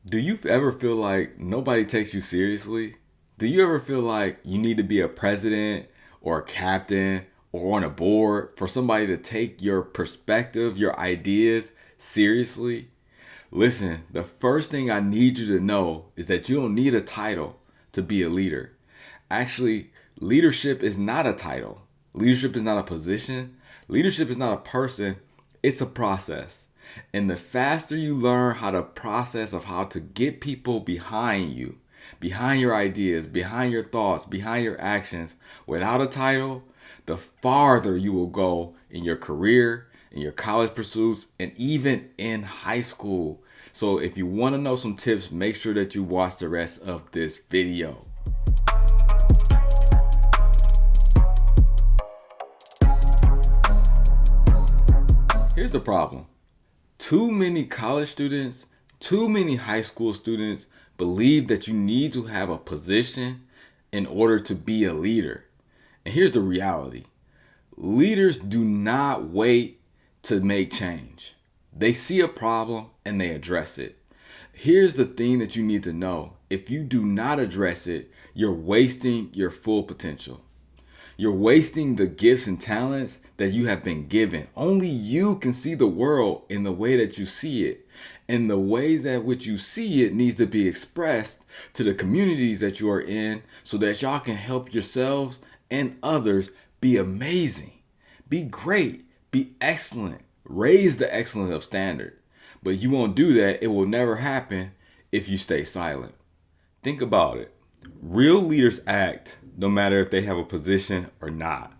Do you ever feel like nobody takes you seriously? Do you ever feel like you need to be a president or a captain or on a board for somebody to take your perspective, your ideas seriously? Listen, the first thing I need you to know is that you don't need a title to be a leader. Actually, leadership is not a title. Leadership is not a position. Leadership is not a person. It's a process. And the faster you learn how to process of how to get people behind you, behind your ideas, behind your thoughts, behind your actions without a title, the farther you will go in your career, in your college pursuits, and even in high school. So if you want to know some tips, make sure that you watch the rest of this video. Here's the problem. Too many college students, too many high school students believe that you need to have a position in order to be a leader. And here's the reality. Leaders do not wait to make change. They see a problem and they address it. Here's the thing that you need to know. If you do not address it, you're wasting your full potential. You're wasting the gifts and talents that you have been given. Only you can see the world in the way that you see it. And the ways at which you see it needs to be expressed to the communities that you are in so that y'all can help yourselves and others be amazing, be great, be excellent, raise the excellence of standard. But you won't do that. It will never happen if you stay silent. Think about it. Real leaders act no matter if they have a position or not.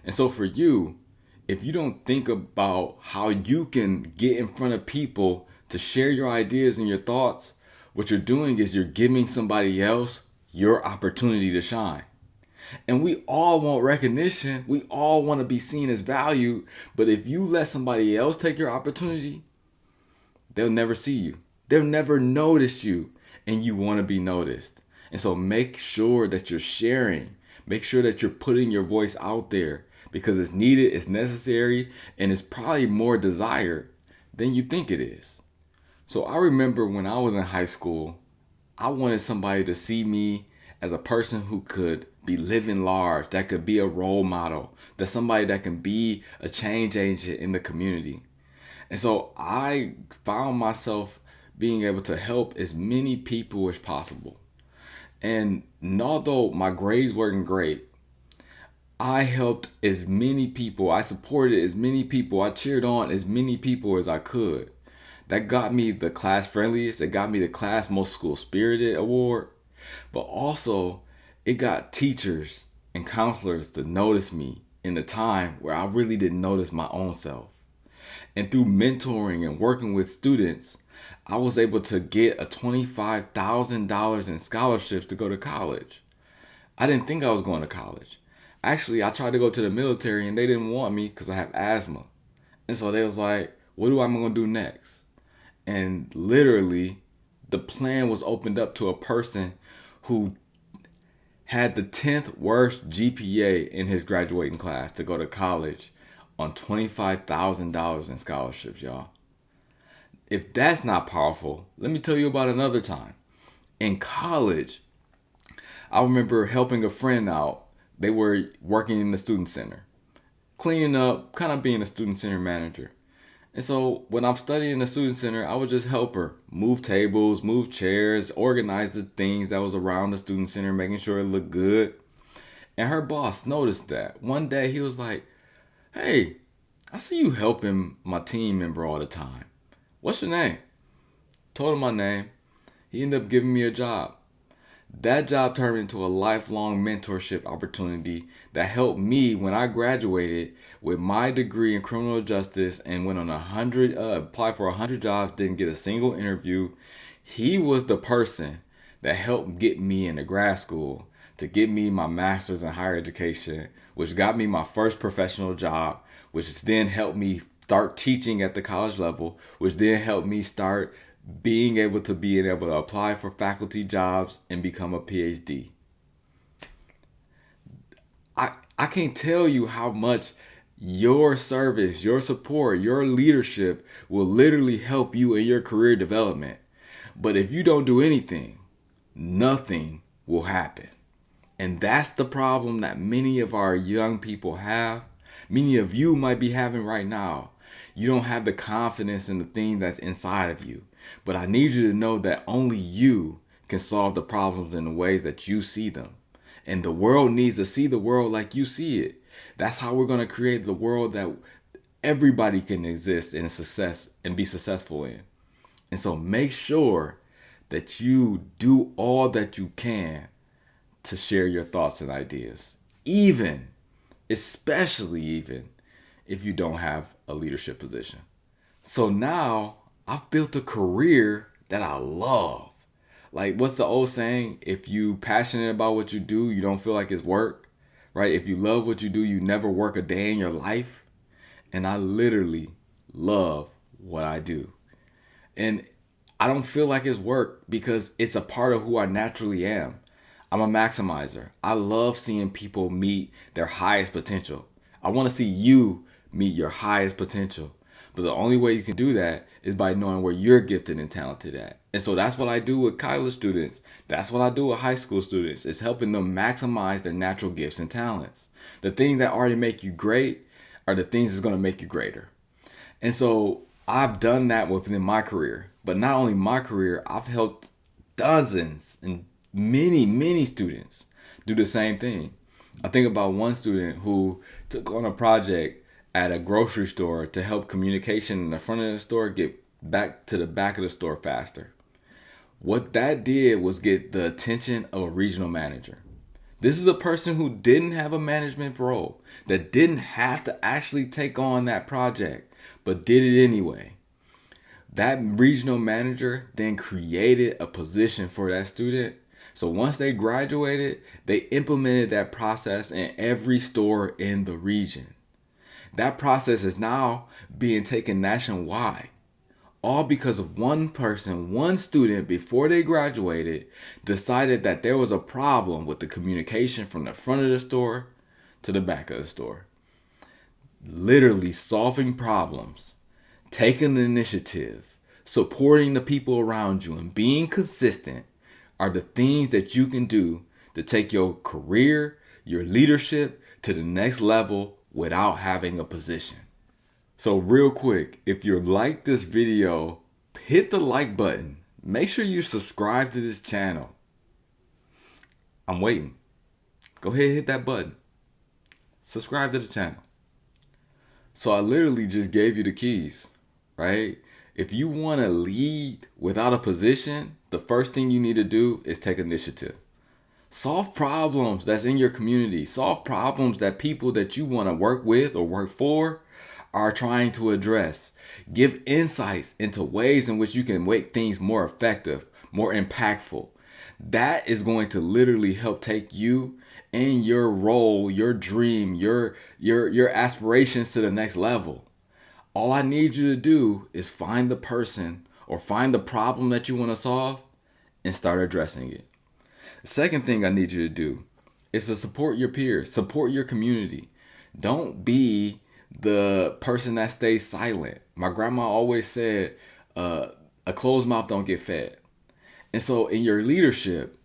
And so for you, if you don't think about how you can get in front of people to share your ideas and your thoughts, what you're doing is you're giving somebody else your opportunity to shine. And we all want recognition. We all want to be seen as valued. But if you let somebody else take your opportunity, they'll never see you. They'll never notice you. And you want to be noticed. And so make sure that you're sharing. Make sure that you're putting your voice out there because it's needed, it's necessary, and it's probably more desired than you think it is. So I remember when I was in high school, I wanted somebody to see me as a person who could be living large, that could be a role model, that somebody that can be a change agent in the community. And so I found myself being able to help as many people as possible. And although my grades weren't great, I helped as many people. I supported as many people. I cheered on as many people as I could. That got me the class friendliest. It got me the class most school spirited award. But also, it got teachers and counselors to notice me in a time where I really didn't notice my own self. And through mentoring and working with students, I was able to get a $25,000 in scholarships to go to college. I didn't think I was going to college. Actually, I tried to go to the military and they didn't want me because I have asthma. And so they was like, what am I going to do next? And literally, the plan was opened up to a person who had the 10th worst GPA in his graduating class to go to college on $25,000 in scholarships, y'all. If that's not powerful, let me tell you about another time. In college, I remember helping a friend out. They were working in the student center, cleaning up, kind of being a student center manager. And so when I'm studying the student center, I would just help her move tables, move chairs, organize the things that was around the student center, making sure it looked good. And her boss noticed that. One day he was like, hey, I see you helping my team member all the time. What's your name? Told him my name. He ended up giving me a job. That job turned into a lifelong mentorship opportunity that helped me when I graduated with my degree in criminal justice and went on applied for 100 jobs, didn't get a single interview. He was the person that helped get me into grad school, to get me my master's in higher education, which got me my first professional job, which then helped me start teaching at the college level, which then helped me start being able to apply for faculty jobs and become a PhD. I can't tell you how much your service, your support, your leadership will literally help you in your career development. But if you don't do anything, nothing will happen. And that's the problem that many of our young people have. Many of you might be having right now. You don't have the confidence in the thing that's inside of you. But I need you to know that only you can solve the problems in the ways that you see them. And the world needs to see the world like you see it. That's how we're going to create the world that everybody can exist in success and be successful in. And so make sure that you do all that you can to share your thoughts and ideas, especially even if you don't have a leadership position. So now I've built a career that I love. Like, what's the old saying? If you passionate about what you do, you don't feel like it's work, right? If you love what you do, you never work a day in your life. And I literally love what I do. And I don't feel like it's work because it's a part of who I naturally am. I'm a maximizer. I love seeing people meet their highest potential. I want to see you meet your highest potential. But the only way you can do that is by knowing where you're gifted and talented at. And so that's what I do with college students. That's what I do with high school students. It's helping them maximize their natural gifts and talents. The things that already make you great are the things that's going to make you greater. And so I've done that within my career. But not only my career, I've helped dozens and many students do the same thing. I think about one student who took on a project at a grocery store to help communication in the front of the store get back to the back of the store faster. What that did was get the attention of a regional manager. This is a person who didn't have a management role, that didn't have to actually take on that project, but did it anyway. That regional manager then created a position for that student. So once they graduated, they implemented that process in every store in the region. That process is now being taken nationwide. All because of one person, one student before they graduated decided that there was a problem with the communication from the front of the store to the back of the store. Literally solving problems, taking the initiative, supporting the people around you, and being consistent are the things that you can do to take your career, your leadership to the next level without having a position. So real quick, if you like this video, hit the like button. Make sure you subscribe to this channel. I'm waiting. Go ahead and hit that button. Subscribe to the channel. So I literally just gave you the keys, right? If you want to lead without a position, the first thing you need to do is take initiative. Solve problems that's in your community. Solve problems that people that you want to work with or work for are trying to address. Give insights into ways in which you can make things more effective, more impactful. That is going to literally help take you and your role, your dream, your aspirations to the next level. All I need you to do is find the person or find the problem that you want to solve and start addressing it. The second thing I need you to do is to support your peers, support your community. Don't be the person that stays silent. My grandma always said, a closed mouth don't get fed. And so in your leadership,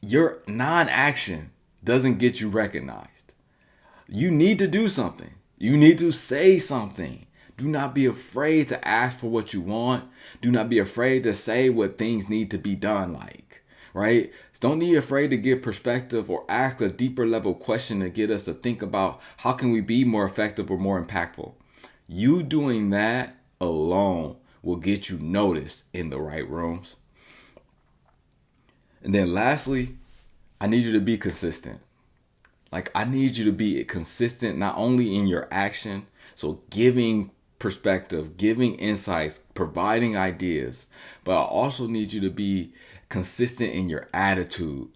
your non-action doesn't get you recognized. You need to do something. You need to say something. Do not be afraid to ask for what you want. Do not be afraid to say what things need to be done like, right? Don't be afraid to give perspective or ask a deeper level question to get us to think about how can we be more effective or more impactful. You doing that alone will get you noticed in the right rooms. And then lastly, I need you to be consistent. Like, I need you to be consistent not only in your action, so giving perspective, giving insights, providing ideas, but I also need you to be consistent in your attitude,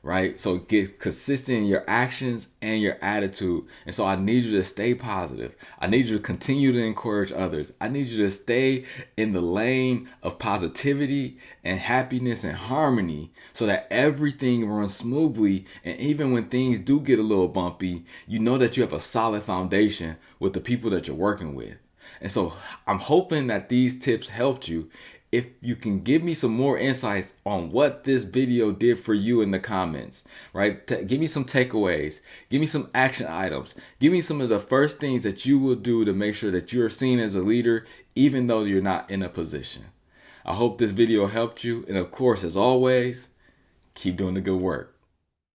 right? So get consistent in your actions and your attitude. And so I need you to stay positive. I need you to continue to encourage others. I need you to stay in the lane of positivity and happiness and harmony so that everything runs smoothly. And even when things do get a little bumpy, you know that you have a solid foundation with the people that you're working with. And so I'm hoping that these tips helped you. if you can give me some more insights on what this video did for you in the comments, right? Give me some takeaways, give me some action items, give me some of the first things that you will do to make sure that you're seen as a leader, even though you're not in a position. I hope this video helped you. And of course, as always, keep doing the good work.